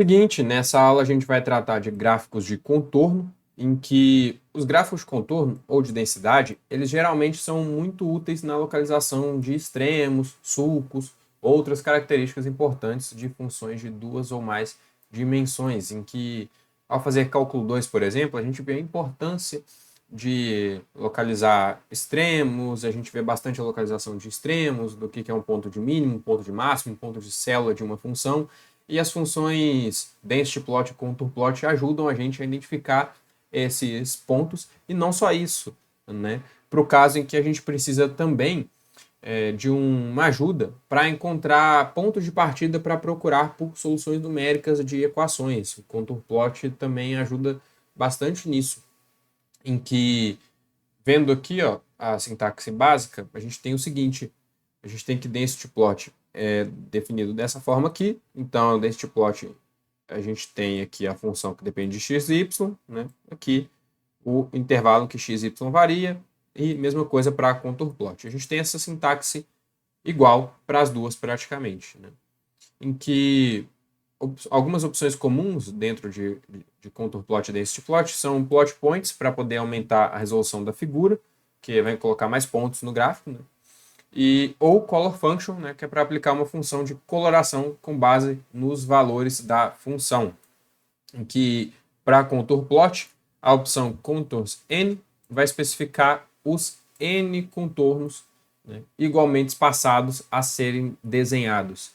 Seguinte, nessa aula a gente vai tratar de gráficos de contorno, em que os gráficos de contorno ou de densidade, eles geralmente são muito úteis na localização de extremos, sulcos, outras características importantes de funções de duas ou mais dimensões, em que, ao fazer cálculo 2, por exemplo, a gente vê a importância de localizar extremos, a gente vê bastante a localização de extremos, do que é um ponto de mínimo, um ponto de máximo, um ponto de célula de uma função, e as funções density plot e contour plot ajudam a gente a identificar esses pontos, e não só isso, né? Para o caso em que a gente precisa também de uma ajuda para encontrar pontos de partida para procurar por soluções numéricas de equações. O contour plot também ajuda bastante nisso, em que, vendo aqui ó, a sintaxe básica, a gente tem o seguinte: a gente tem que density plot é definido dessa forma aqui. Então, density plot, a gente tem aqui a função que depende de x e y, né? Aqui o intervalo que x e y varia, e mesma coisa para contour plot. A gente tem essa sintaxe igual para as duas praticamente, né? Em que algumas opções comuns dentro de contour plot e density plot são plot points, para poder aumentar a resolução da figura, que vai colocar mais pontos no gráfico, né? Ou color function, né, que é para aplicar uma função de coloração com base nos valores da função, em que para contour plot, a opção contours n vai especificar os n contornos, né, igualmente espaçados a serem desenhados.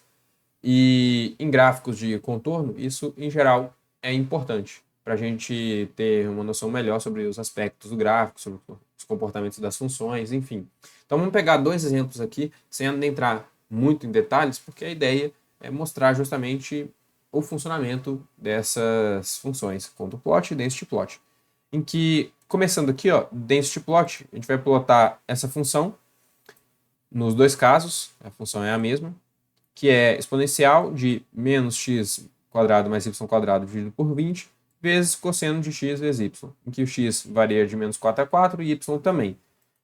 E em gráficos de contorno, isso em geral é importante para a gente ter uma noção melhor sobre os aspectos do gráfico, sobre os comportamentos das funções, enfim. Então vamos pegar dois exemplos aqui, sem entrar muito em detalhes, porque a ideia é mostrar justamente o funcionamento dessas funções, contour plot e density plot. Em que, começando aqui, ó, density plot, a gente vai plotar essa função. Nos dois casos, a função é a mesma, que é exponencial de menos x quadrado mais y quadrado dividido por 20, vezes cosseno de x vezes y, em que o x varia de menos 4 a 4 e y também.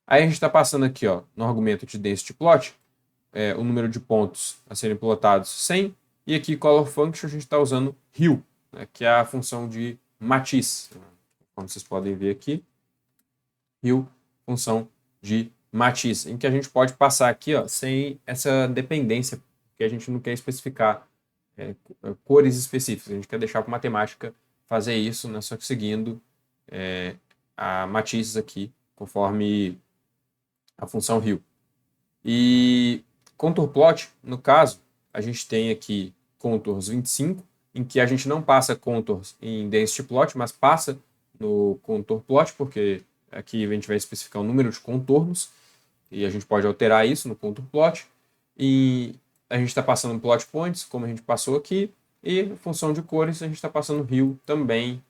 Aí a gente está passando aqui, ó, no argumento de density plot, o número de pontos a serem plotados 100, e aqui color function a gente está usando hue, né, que é a função de matiz, como vocês podem ver aqui, hue, função de matiz, em que a gente pode passar aqui, ó, sem essa dependência, que a gente não quer especificar cores específicas, a gente quer deixar para a matemática fazer isso, né, só que seguindo a matizes aqui, conforme a função hue. E contour plot, no caso, a gente tem aqui contours 25, em que a gente não passa contours em density plot, mas passa no contour plot, porque aqui a gente vai especificar o número de contornos, e a gente pode alterar isso no contour plot. E a gente está passando plot points, como a gente passou aqui, e função de cores, a gente está passando hue também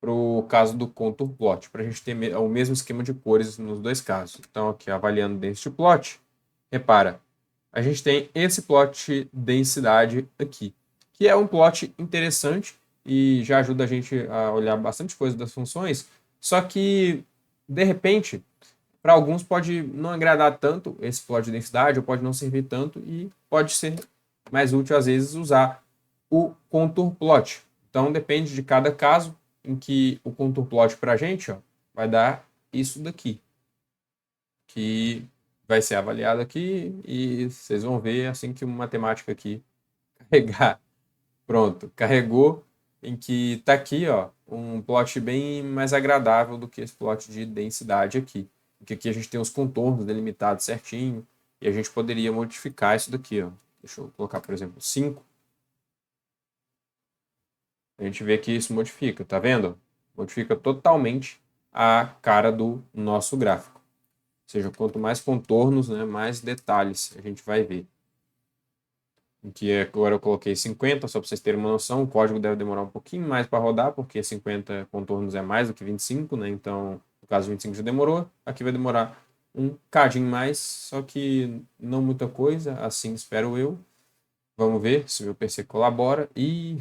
para o caso do contour plot, para a gente ter o mesmo esquema de cores nos dois casos. Então, aqui avaliando density plot, repara, a gente tem esse plot densidade aqui, que é um plot interessante e já ajuda a gente a olhar bastante coisa das funções, só que, de repente, para alguns pode não agradar tanto esse plot de densidade, ou pode não servir tanto, e pode ser mais útil, às vezes, usar o contour plot. Então, depende de cada caso, em que o contour plot para a gente, ó, vai dar isso daqui, que vai ser avaliado aqui, e vocês vão ver assim que uma matemática aqui carregar. Pronto, carregou, em que está aqui, ó, um plot bem mais agradável do que esse plot de densidade aqui. Porque aqui a gente tem os contornos delimitados certinho, e a gente poderia modificar isso daqui, ó. Deixa eu colocar, por exemplo, 5. A gente vê que isso modifica, tá vendo? Modifica totalmente a cara do nosso gráfico. Ou seja, quanto mais contornos, né, mais detalhes a gente vai ver. Em que agora eu coloquei 50, só para vocês terem uma noção. O código deve demorar um pouquinho mais para rodar, porque 50 contornos é mais do que 25, né? Então, no caso 25 já demorou. Aqui vai demorar um cadinho mais, só que não muita coisa, assim espero eu. Vamos ver se o meu PC colabora. E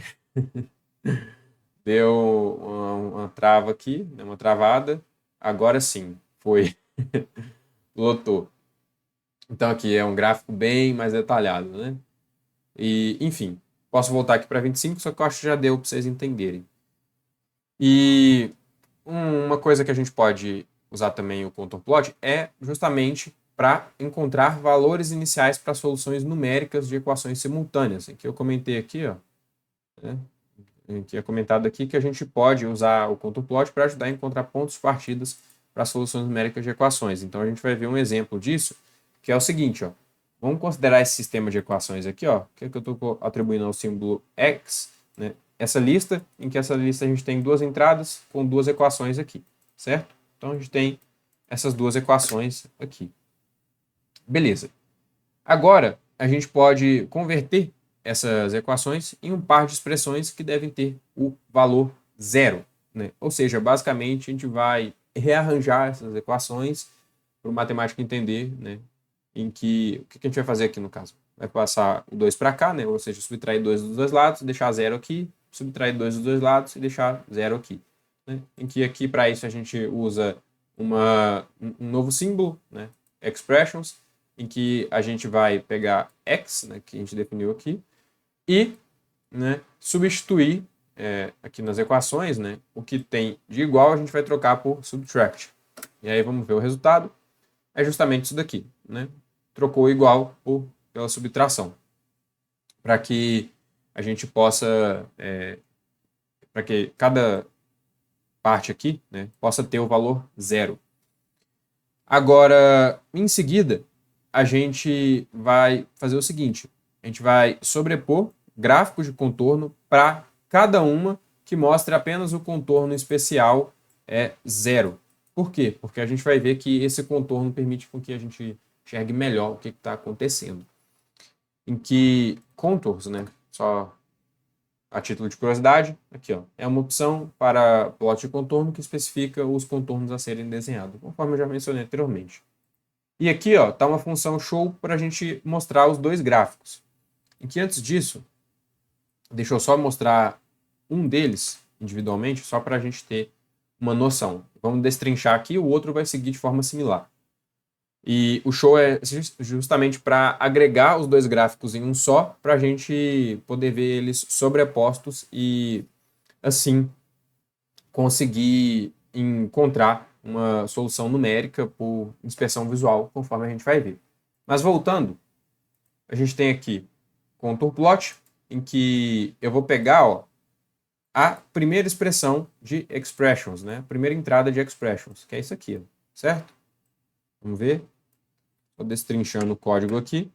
deu uma trava aqui, né, uma travada. Agora sim, foi. Lotou. Então aqui é um gráfico bem mais detalhado, né? E, enfim, Posso voltar aqui para 25, só que eu acho que já deu para vocês entenderem. E uma coisa que a gente pode usar também o contour plot é justamente para encontrar valores iniciais para soluções numéricas de equações simultâneas, que eu comentei aqui, ó, né? Que é comentado aqui que a gente pode usar o contour plot para ajudar a encontrar pontos de partidas para soluções numéricas de equações. Então a gente vai ver um exemplo disso, que é o seguinte, ó. Vamos considerar esse sistema de equações aqui, ó, que é que eu estou atribuindo ao símbolo x, né? Essa lista, em que essa lista a gente tem duas entradas com duas equações aqui, certo? Então a gente tem essas duas equações aqui. Beleza. Agora a gente pode converter essas equações em um par de expressões que devem ter o valor zero, né? Ou seja, basicamente a gente vai rearranjar essas equações para o matemático entender, né? Em que o que a gente vai fazer aqui no caso? Vai passar o 2 para cá, né? Ou seja, subtrair 2 dos dois lados, deixar zero aqui, subtrair 2 dos dois lados e deixar zero aqui, né? Em que aqui para isso a gente usa um novo símbolo, né? Expressions, em que a gente vai pegar x, né, que a gente definiu aqui, e, né, substituir aqui nas equações, né, o que tem de igual a gente vai trocar por subtract. E aí vamos ver o resultado. É justamente isso daqui, né? Trocou o igual pela subtração. Para que a gente possa, para que cada parte aqui, né, possa ter o valor zero. Agora, em seguida, a gente vai fazer o seguinte: a gente vai sobrepor gráficos de contorno para cada uma que mostre apenas o contorno especial zero. Por quê? Porque a gente vai ver que esse contorno permite com que a gente enxergue melhor o que está acontecendo. Em que contours, né? Só a título de curiosidade, aqui ó, é uma opção para plot de contorno que especifica os contornos a serem desenhados, conforme eu já mencionei anteriormente. E aqui está uma função show para a gente mostrar os dois gráficos. Em que antes disso, deixa eu só mostrar um deles individualmente, só para a gente ter uma noção. Vamos destrinchar aqui, o outro vai seguir de forma similar. E o show é justamente para agregar os dois gráficos em um só, para a gente poder ver eles sobrepostos e, assim, conseguir encontrar uma solução numérica por inspeção visual, conforme a gente vai ver. Mas voltando, a gente tem aqui contour plot, em que eu vou pegar a primeira expressão de expressions, né? A primeira entrada de expressions, que é isso aqui, certo? Vamos ver. Estou destrinchando o código aqui.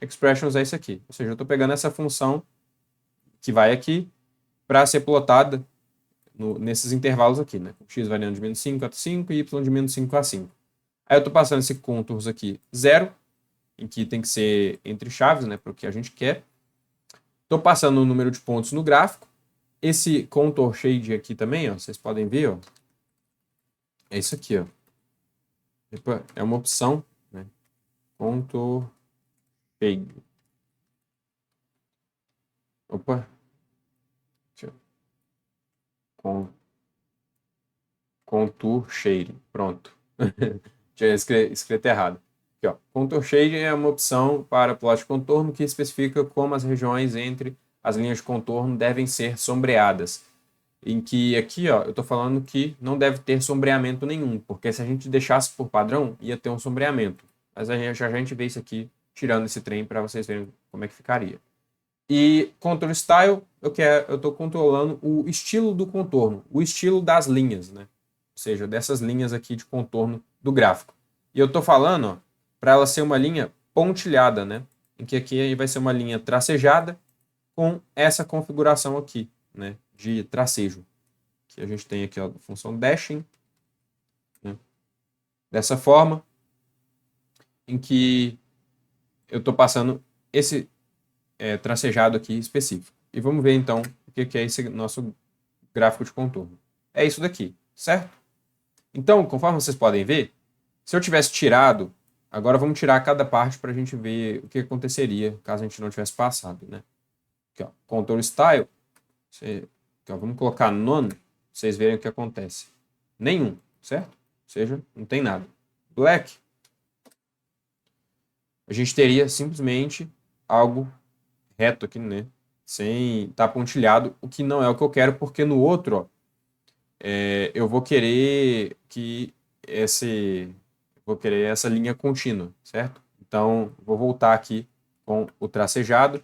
Expressions é isso aqui. Ou seja, eu estou pegando essa função que vai aqui para ser plotada nesses intervalos aqui, né? X variando de menos 5 a 5 e y de menos 5 a 5. Aí eu estou passando esse contours aqui 0, em que tem que ser entre chaves, né? Para o que a gente quer. Estou passando o número de pontos no gráfico. Esse contour shade aqui também, ó, vocês podem ver, ó, é isso aqui, ó. É uma opção, né? Contour shade. Opa. Contour shade. Pronto. Tinha escrito errado. Aqui, ó. Contour shade é uma opção para plot de contorno que especifica como as regiões entre as linhas de contorno devem ser sombreadas. Em que aqui, ó, eu estou falando que não deve ter sombreamento nenhum, porque se a gente deixasse por padrão, ia ter um sombreamento. Mas a gente vê isso aqui, tirando esse trem para vocês verem como é que ficaria. E contour style, eu estou controlando o estilo do contorno, o estilo das linhas, né? Ou seja, dessas linhas aqui de contorno do gráfico. E eu estou falando para ela ser uma linha pontilhada, né? Em que aqui vai ser uma linha tracejada com essa configuração aqui, né? De tracejo. Que a gente tem aqui ó, a função dashing, né? Dessa forma, em que eu estou passando esse tracejado aqui específico. E vamos ver então o que é esse nosso gráfico de contorno. É isso daqui, certo? Então, conforme vocês podem ver, se eu tivesse tirado, agora vamos tirar cada parte para a gente ver o que aconteceria caso a gente não tivesse passado, né? Aqui, ó, contour style, aqui, ó, vamos colocar none, pra vocês verem o que acontece. Nenhum, certo? Ou seja, não tem nada. Black, a gente teria simplesmente algo reto aqui, né? sem estar pontilhado, o que não é o que eu quero, porque no outro, ó, eu vou querer vou querer essa linha contínua, certo? Então, vou voltar aqui com o tracejado.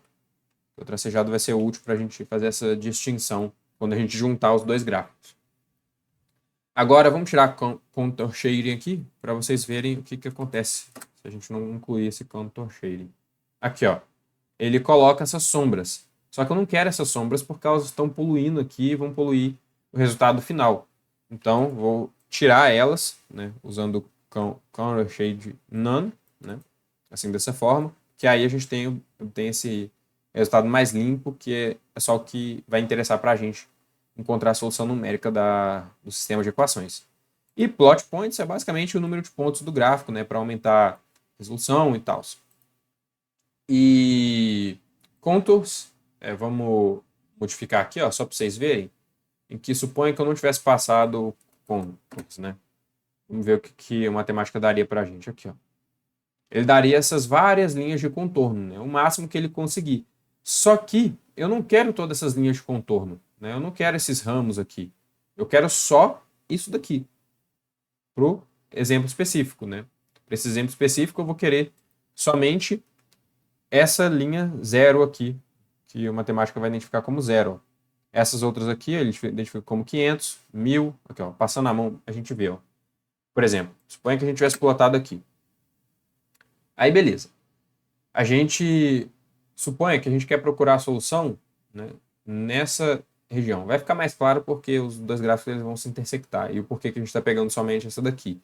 O tracejado vai ser útil para a gente fazer essa distinção quando a gente juntar os dois gráficos. Agora, vamos tirar contour shading aqui para vocês verem o que acontece se a gente não incluir esse contour shading. Aqui, ó. Ele coloca essas sombras. Só que eu não quero essas sombras porque elas estão poluindo aqui e vão poluir o resultado final. Então, vou tirar elas, né, usando o Contour Shade None, né, assim, dessa forma, que aí a gente tem esse resultado mais limpo, que é só o que vai interessar para a gente encontrar a solução numérica do sistema de equações. E plot points é basicamente o número de pontos do gráfico, né, para aumentar a resolução e tal. E contours, vamos modificar aqui, ó, só para vocês verem, em que suponha que eu não tivesse passado contours, né? Vamos ver o que a matemática daria para a gente aqui, ó. Ele daria essas várias linhas de contorno, né? O máximo que ele conseguir. Só que eu não quero todas essas linhas de contorno, né? Eu não quero esses ramos aqui. Eu quero só isso daqui. Pro exemplo específico, né? Para esse exemplo específico eu vou querer somente essa linha zero aqui, que a matemática vai identificar como zero. Essas outras aqui ele identifica como 500, 1000, aqui, ó, passando a mão a gente vê, ó. Por exemplo, suponha que a gente tivesse plotado aqui. Aí beleza. A gente suponha que a gente quer procurar a solução, né, nessa região. Vai ficar mais claro porque os dois gráficos eles vão se intersectar e o porquê que a gente está pegando somente essa daqui.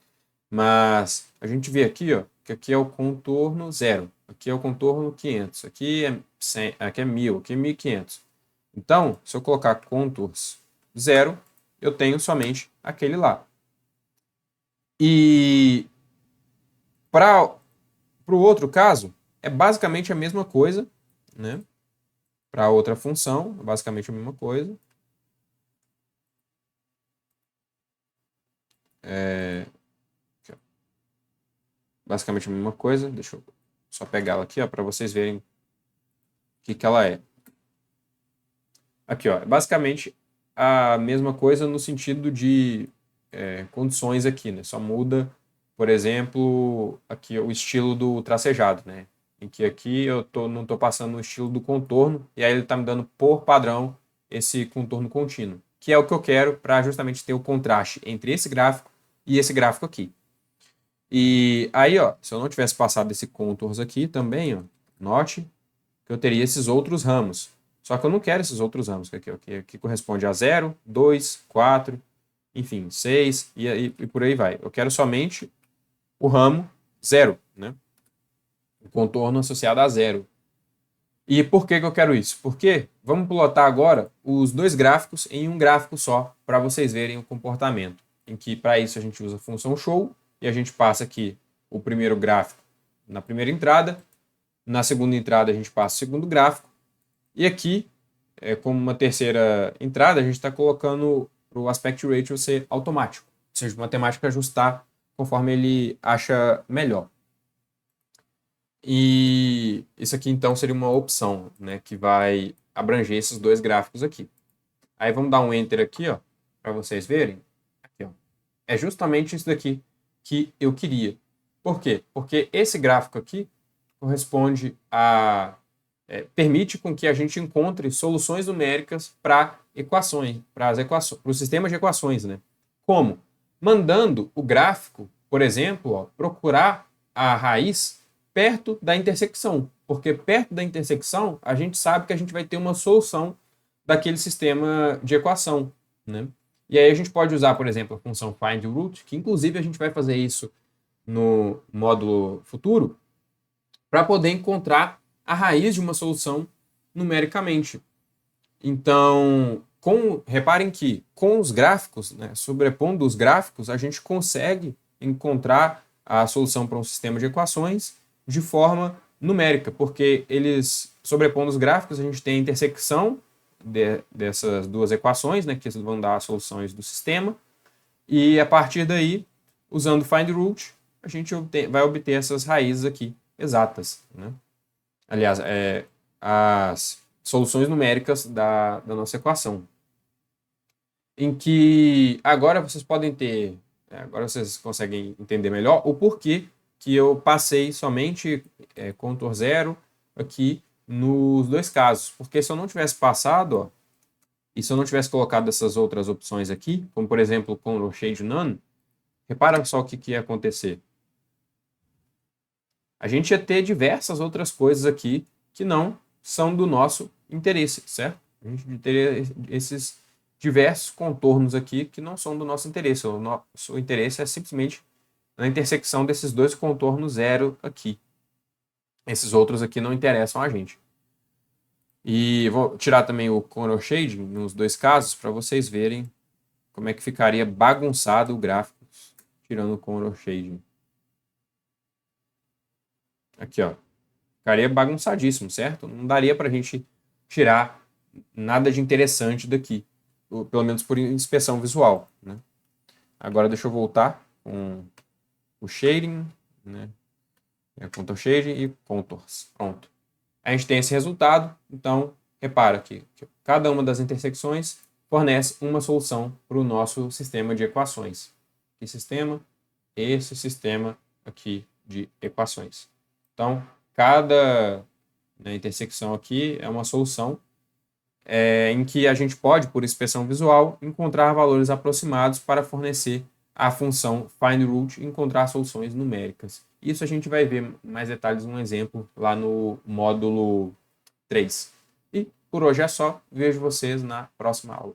Mas a gente vê aqui, ó, que aqui é o contorno 0, aqui é o contorno 500, aqui é 100, aqui é 1000, aqui é 1500. Então, se eu colocar contours 0, eu tenho somente aquele lá. E para o outro caso, é basicamente a mesma coisa, né? Para outra função, é basicamente a mesma coisa. Basicamente a mesma coisa. Deixa eu só pegar ela aqui, ó, para vocês verem o que ela é. Aqui, ó, é basicamente a mesma coisa no sentido de condições aqui, né? Só muda, por exemplo, aqui o estilo do tracejado, né? Em que aqui eu não estou passando o estilo do contorno, e aí ele está me dando por padrão esse contorno contínuo, que é o que eu quero para justamente ter o contraste entre esse gráfico e esse gráfico aqui. E aí, ó, se eu não tivesse passado esse contours aqui também, ó, note que eu teria esses outros ramos. Só que eu não quero esses outros ramos, que corresponde a 0, 2, 4, enfim, 6 e por aí vai. Eu quero somente o ramo 0, né? O contorno associado a 0. E por que eu quero isso? Porque vamos plotar agora os dois gráficos em um gráfico só, para vocês verem o comportamento. Em que, para isso, a gente usa a função show e a gente passa aqui o primeiro gráfico na primeira entrada, na segunda entrada a gente passa o segundo gráfico, e aqui, como uma terceira entrada, a gente está colocando para o aspect ratio ser automático, ou seja, o matemático ajustar conforme ele acha melhor. E isso aqui então seria uma opção, né, que vai abranger esses dois gráficos aqui. Aí vamos dar um enter aqui, ó, para vocês verem. Aqui, ó. É justamente isso daqui que eu queria. Por quê? Porque esse gráfico aqui corresponde a permite com que a gente encontre soluções numéricas para equações, para os sistemas de equações, né? Como? Mandando o gráfico, por exemplo, ó, procurar a raiz perto da intersecção, porque perto da intersecção a gente sabe que a gente vai ter uma solução daquele sistema de equação, né? E aí a gente pode usar, por exemplo, a função findRoot, que inclusive a gente vai fazer isso no módulo futuro, para poder encontrar a raiz de uma solução numericamente. Então, reparem que com os gráficos, né, sobrepondo os gráficos, a gente consegue encontrar a solução para um sistema de equações de forma numérica, porque eles, sobrepondo os gráficos, a gente tem a intersecção dessas duas equações, né, que vão dar as soluções do sistema, e a partir daí, usando findRoot, a gente vai obter essas raízes aqui exatas, né? Aliás, soluções numéricas da nossa equação. Em que agora vocês podem ter, agora vocês conseguem entender melhor o porquê que eu passei somente contour zero aqui nos dois casos. Porque se eu não tivesse passado, ó, e se eu não tivesse colocado essas outras opções aqui, como por exemplo contour shade none, repara só o que ia acontecer. A gente ia ter diversas outras coisas aqui que não são do nosso interesse, certo? A gente teria esses diversos contornos aqui que não são do nosso interesse. O nosso interesse é simplesmente na intersecção desses dois contornos zero aqui. Esses outros aqui não interessam a gente. E vou tirar também o corner shading nos dois casos para vocês verem como é que ficaria bagunçado o gráfico tirando o corner shading. Aqui, ó. Ficaria bagunçadíssimo, certo? Não daria para a gente tirar nada de interessante daqui, pelo menos por inspeção visual, né? Agora deixa eu voltar com o shading, né? Contour shading e contours. Pronto. A gente tem esse resultado, então repara que cada uma das intersecções fornece uma solução para o nosso sistema de equações. Que sistema? Esse sistema aqui de equações. Então, cada intersecção aqui é uma solução em que a gente pode, por inspeção visual, encontrar valores aproximados para fornecer a função findRoot e encontrar soluções numéricas. Isso a gente vai ver mais detalhes num exemplo lá no módulo 3. E por hoje é só. Vejo vocês na próxima aula.